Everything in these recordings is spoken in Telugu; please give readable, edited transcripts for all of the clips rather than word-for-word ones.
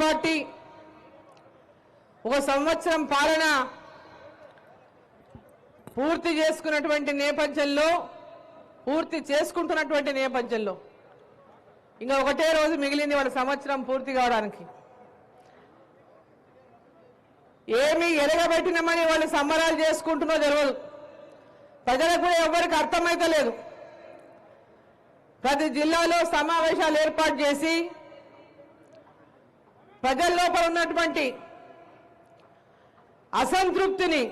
పార్టీ ఒక సంవత్సరం పాలన పూర్తి చేసుకుంటున్నటువంటి నేపథ్యంలో ఇంకా ఒకటే రోజు మిగిలింది వాళ్ళ సంవత్సరం పూర్తి కావడానికి. ఏమి ఎరగబెట్టినామని వాళ్ళు సంబరాలు చేసుకుంటున్నో తెలియదు. ప్రజలకు కూడా ఎవరికి అర్థమైతే లేదు. ప్రతి జిల్లాలో సమావేశాలు ఏర్పాటు చేసి ప్రజల లోపల ఉన్నటువంటి అసంతృప్తిని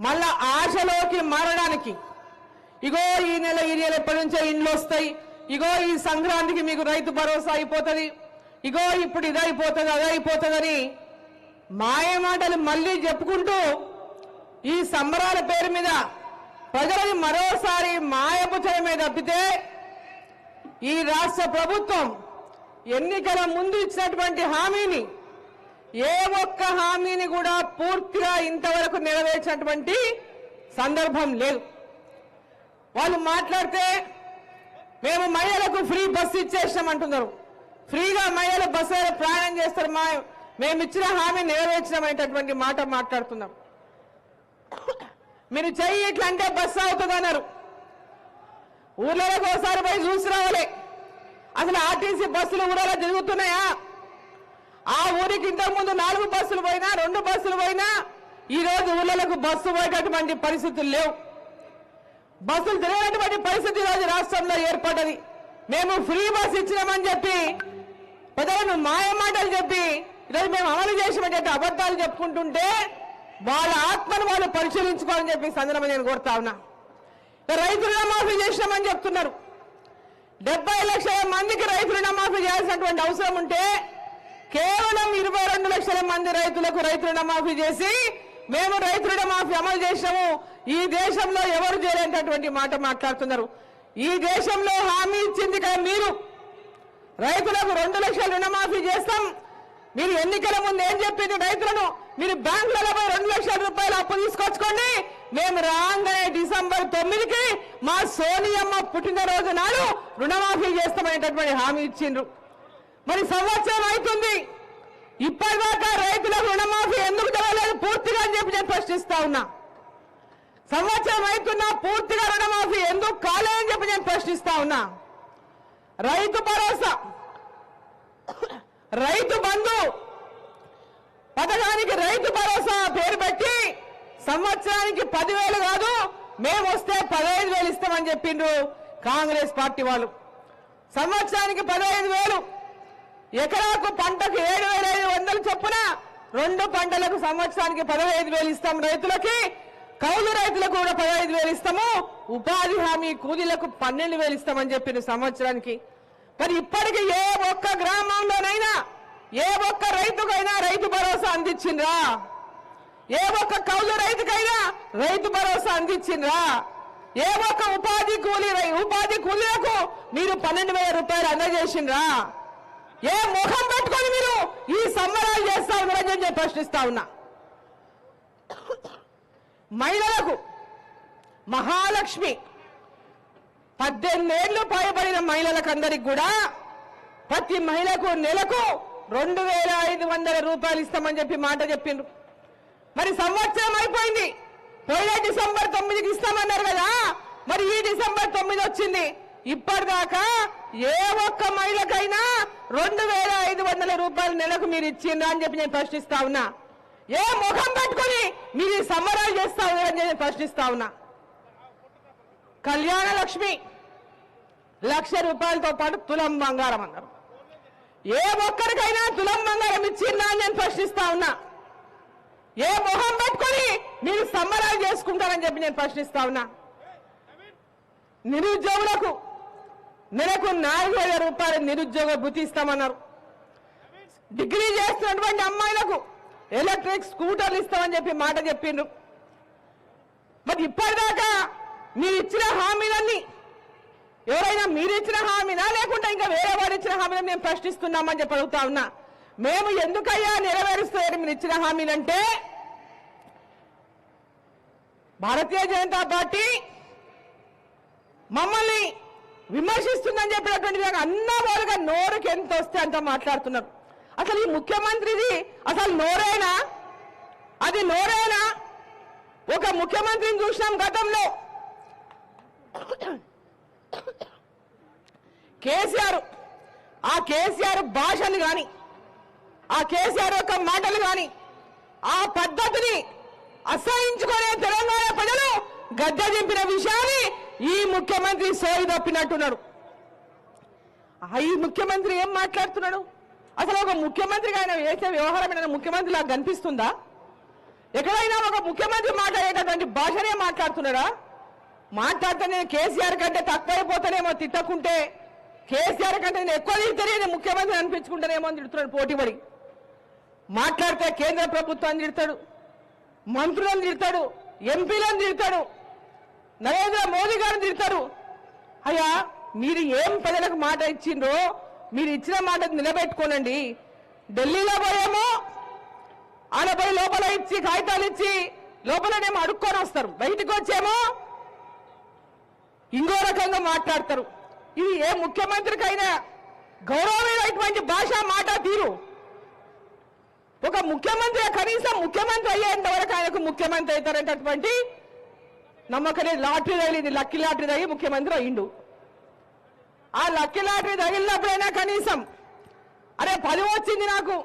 మళ్ళా ఆశలోకి మారడానికి ఇగో ఈ నెల ఎప్పటి నుంచే ఇండ్లు వస్తాయి, ఇగో ఈ సంక్రాంతికి మీకు రైతు భరోసా అయిపోతుంది, ఇగో ఇప్పుడు ఇదైపోతుంది అదైపోతుందని మాయమాటలు మళ్ళీ చెప్పుకుంటూ ఈ సంబరాల పేరు మీద ప్రజలని మరోసారి మాయపుచ్చడమే తప్పితే ఈ రాష్ట్ర ప్రభుత్వం ఎన్నికల ముందు ఇచ్చినటువంటి హామీని ఏ ఒక్క హామీని కూడా పూర్తిగా ఇంతవరకు నెరవేర్చినటువంటి సందర్భం లేదు. వాళ్ళు మాట్లాడితే మేము మహిళలకు ఫ్రీ బస్సు ఇచ్చేసామంటున్నారు. ఫ్రీగా మహిళలు బస్సులో ప్రయాణం చేస్తారు, మేము ఇచ్చిన హామీ నెరవేర్చినామనేటటువంటి మాట మాట్లాడుతున్నాం. మీరు చెయ్యి ఇట్లా అంటే బస్సు అవుతుంది అన్నారు. ఊర్లకు ఒకసారి పోయి చూసి రావాలి. అసలు ఆర్టీసీ బస్సులు ఊళ్ళలో తిరుగుతున్నాయా? ఆ ఊరికి ఇంతకుముందు 4 బస్సులు పోయినా 2 బస్సులు పోయినా ఈ రోజు ఊళ్ళకు బస్సు పోయేటటువంటి పరిస్థితులు లేవు. బస్సులు తిరిగేటువంటి పరిస్థితి ఈరోజు రాష్ట్రంలో ఏర్పడ్డది. మేము ఫ్రీ బస్సు ఇచ్చినామని చెప్పి ప్రజలను మాయమాటలు చెప్పి ఈరోజు మేము అమలు చేసామని అబద్ధాలు చెప్పుకుంటుంటే వాళ్ళ ఆత్మను వాళ్ళు పరిశీలించుకోవాలని చెప్పి సందర్భంగా నేను కోరుతా ఉన్నా. రైతు రుణమాఫీ చేసినామని చెప్తున్నారు. 70 లక్షల మందికి రైతు రుణమాఫీ చేయాల్సినటువంటి అవసరం ఉంటే కేవలం 22 లక్షల మంది రైతులకు రైతు రుణమాఫీ చేసి మేము రైతు రుణమాఫీ అమలు చేసాము, ఈ దేశంలో ఎవరు చేయలేనటువంటి మాట మాట్లాడుతున్నారు. ఈ దేశంలో హామీ ఇచ్చింది కదా మీరు, రైతులకు 2 లక్షల రుణమాఫీ చేస్తాం. మీరు ఎన్నికల ముందు ఏం చెప్పింది? రైతులను మీరు బ్యాంకులలో 2 లక్షల రూపాయలు అప్పు తీసుకొచ్చుకోండి, మేము రాగానే డిసెంబర్ 9కి మా సోనియమ్మ పుట్టినరోజు నాడు రుణమాఫీ చేస్తామనేటటువంటి హామీ ఇచ్చిండ్రు. మరి సంవత్సరం అవుతుంది, ఇప్పటిదాకా రైతులకు రుణమాఫీ ఎందుకు జరగలేదు పూర్తిగా అని చెప్పి నేను ప్రశ్నిస్తా ఉన్నా. సంవత్సరం అవుతున్నా పూర్తిగా రుణమాఫీ ఎందుకు కాలేదని చెప్పి నేను ప్రశ్నిస్తా ఉన్నా. రైతు భరోసా, రైతు బంధు పథకానికి రైతు భరోసా పేరు పెట్టి సంవత్సరానికి 10,000 కాదు, మేము వస్తే 15,000 ఇస్తామని చెప్పిండ్రు కాంగ్రెస్ పార్టీ వాళ్ళు. సంవత్సరానికి 15,000, ఎకరాకు పంటకు 7,500 చొప్పున 2 పంటలకు సంవత్సరానికి 15,000 ఇస్తాం రైతులకి. కౌలు రైతులకు కూడా 15,000 ఇస్తాము, ఉపాధి హామీ కూలీలకు 12,000 ఇస్తామని చెప్పిండ్రు సంవత్సరానికి. మరి ఇప్పటికీ ఏ ఒక్క గ్రామంలోనైనా ఏ ఒక్క రైతుకైనా రైతు భరోసా అందించిండ్రా? ఏ ఒక్క కౌలు రైతుకైనా రైతు భరోసా అందించిండ్రా? ఏ ఒక్క ఉపాధి కూలీలకు మీరు 12,000 రూపాయలు అందజేసిండ్రా? ఏ ముఖం పెట్టుకొని మీరు ఈ సంబరాలు చేస్తా ఉన్నారని నేను ప్రశ్నిస్తా ఉన్నా. మహిళలకు మహాలక్ష్మి 18 ఏళ్లు పైబడిన మహిళలకందరికి కూడా ప్రతి మహిళకు నెలకు 2,500 రూపాయలు ఇస్తామని చెప్పి మాట చెప్పిండ్రు. మరి సంవత్సరం అయిపోయింది, పోయిన డిసెంబర్ 9కి ఇస్తామన్నారు కదా, మరి ఈ డిసెంబర్ 9 వచ్చింది, ఇప్పటిదాకా ఏ ఒక్క మహిళకైనా 2,500 రూపాయలు నెలకు మీరు ఇచ్చిండ్రా అని చెప్పి నేను ప్రశ్నిస్తా ఉన్నా. ఏ ముఖం పెట్టుకొని మీరు ఈ సంబరాలు చేస్తా ఉన్నారని నేను ప్రశ్నిస్తా ఉన్నా. కళ్యాణ లక్ష్మి 1,00,000 రూపాయలతో పాటు తులం బంగారం అన్నారు. ఏ ఒక్కరికైనా తులం బంగారం ఇచ్చిందా అని నేను ప్రశ్నిస్తా ఉన్నా. ఏ మొహం పెట్టుకొని మీరు సంబరాలు చేసుకుంటారని చెప్పి నేను ప్రశ్నిస్తా ఉన్నా. నిరుద్యోగులకు నెలకు 4,000 రూపాయలు నిరుద్యోగ భృతి ఇస్తామన్నారు. డిగ్రీ చేస్తున్నటువంటి అమ్మాయిలకు ఎలక్ట్రిక్ స్కూటర్లు ఇస్తామని చెప్పి మాట చెప్పిండ్రు. మరి ఇప్పటిదాకా మీరు ఇచ్చిన హామీలన్నీ ఎవరైనా మీరు ఇచ్చిన హామీనా లేకుంటే ఇంకా వేరే వారు ఇచ్చిన హామీలను మేము ప్రశ్నిస్తున్నామని చెప్పి అడుగుతా ఉన్నా. మేము ఎందుకయ్యా నెరవేరుస్తారని మీరు ఇచ్చిన హామీలంటే, భారతీయ జనతా పార్టీ మమ్మల్ని విమర్శిస్తుందని చెప్పినటువంటి విధంగా అన్నవారుగా నోరుకి ఎంత వస్తే అంత మాట్లాడుతున్నారు. అసలు ఈ ముఖ్యమంత్రిది అసలు నోరేనా? అది నోరేనా? ఒక ముఖ్యమంత్రిని చూసినాం గతంలో, కేసీఆర్. ఆ కేసీఆర్ భాషలు కానీ, ఆ కేసీఆర్ యొక్క మాటలు కానీ, ఆ పద్ధతిని అసహించుకునే తెలంగాణ ప్రజలు గద్దె దింపిన విషయాన్ని ఈ ముఖ్యమంత్రి సోయి తప్పినట్టున్నాడు. ఈ ముఖ్యమంత్రి ఏం మాట్లాడుతున్నాడు? అసలు ఒక ముఖ్యమంత్రిగా ఆయన వేసే వ్యవహారమైన ముఖ్యమంత్రి లాగా కనిపిస్తుందా? ఎక్కడైనా ఒక ముఖ్యమంత్రి మాట్లాడేటటువంటి భాషనే మాట్లాడుతున్నాడా? మాట్లాడితే నేను కేసీఆర్ కంటే తక్కువైపోతానేమో తిట్టకుంటే, కేసీఆర్ కంటే నేను ఎక్కువ తిడితేనే నేను ముఖ్యమంత్రి అనిపించుకుంటానేమో అని తిడుతున్నాడు పోటీపడి. మాట్లాడితే కేంద్ర ప్రభుత్వాన్ని తిడతాడు, మంత్రులను తిడతాడు, ఎంపీలను తిడతాడు, నరేంద్ర మోదీ గారిని తిడతారు. అయ్యా, మీరు ఏం ప్రజలకు మాట ఇచ్చిండ్రో మీరు ఇచ్చిన మాట నిలబెట్టుకోనండి. ఢిల్లీలో పోయేమో ఆడ పోయి లోపల ఇచ్చి కాగితాలు ఇచ్చి లోపలనేమో అడుక్కొని వస్తారు, బయటకు వచ్చేమో ఇంకో రకంగా మాట్లాడతారు. ఇది ఏ ముఖ్యమంత్రికైనా గౌరవమైనటువంటి భాష మాట తీరు. ఒక ముఖ్యమంత్రి కనీసం ముఖ్యమంత్రి అయ్యేంత వరకు ఆయనకు ముఖ్యమంత్రి అవుతారంటటువంటి నమ్మకం లాటరీ తగిలింది, లక్కీ లాటరీ తగిలి ముఖ్యమంత్రి అయ్యిండు. ఆ లక్కీ లాటరీ తగిలినప్పుడైనా కనీసం అరే 10 వచ్చింది నాకు,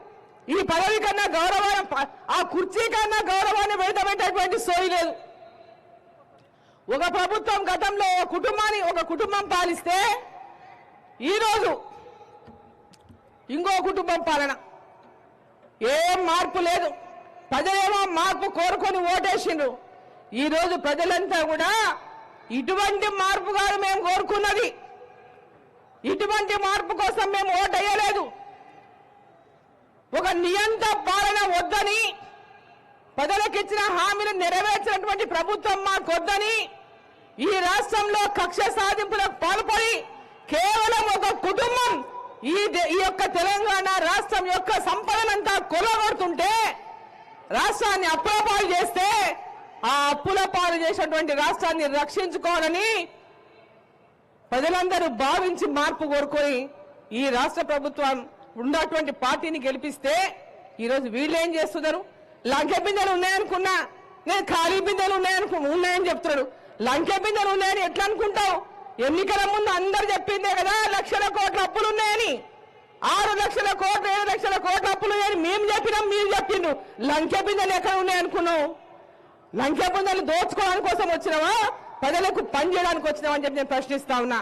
ఈ పదవి కన్నా గౌరవాన్ని, ఆ కుర్చీ కన్నా గౌరవాన్ని పెడతామేటటువంటి సోయి లేదు. ఒక ప్రభుత్వం గతంలో ఒక కుటుంబం పాలిస్తే ఈరోజు ఇంకో కుటుంబం పాలన. ఏం మార్పు లేదు. ప్రజలేమో మార్పు కోరుకొని ఓటేసిండ్రు. ఈరోజు ప్రజలంతా కూడా ఇటువంటి మార్పు కాదు మేము కోరుకున్నది, ఇటువంటి మార్పు కోసం మేము ఓటు వేయలేదు. ఒక నియంత్ర పాలన వద్దని, ప్రజలకు ఇచ్చిన హామీలు నెరవేర్చినటువంటి ప్రభుత్వం మాకొద్దని, ఈ రాష్ట్రంలో కక్ష సాధింపులకు పాల్పడి కేవలం ఒక కుటుంబం ఈ యొక్క తెలంగాణ రాష్ట్రం యొక్క సంపదనంతా కొలగొడుతుంటే, రాష్ట్రాన్ని అప్పుల పాలు చేస్తే, ఆ అప్పుల పాలు చేసినటువంటి రాష్ట్రాన్ని రక్షించుకోవాలని ప్రజలందరూ భావించి మార్పు కోరుకొని ఈ రాష్ట్ర ప్రభుత్వం ఉన్నటువంటి పార్టీని గెలిపిస్తే, ఈరోజు వీళ్ళు ఏం చేస్తున్నారు? లంకె బిందెలు ఉన్నాయనుకున్నా, నేను ఖాళీ బిందెలు ఉన్నాయని చెప్తున్నాడు. లంకె బిందెలు ఉన్నాయని ఎట్లా అనుకుంటావు? ఎన్నికల ముందు అందరు చెప్పిందే కదా 1 లక్షల కోట్ల అప్పులు ఉన్నాయని. 6 లక్షల కోట్లు 7 లక్షల కోట్ల అప్పులు ఉన్నాయని మేము చెప్పినాం, మీరు చెప్పిండు. లంకె బిందెలు ఎక్కడ ఉన్నాయనుకున్నావు? లంకె బిందెలు దోచుకోవడానికి కోసం వచ్చినావా, ప్రజలకు పని చేయడానికి వచ్చినావా అని చెప్పి నేను ప్రశ్నిస్తా ఉన్నా.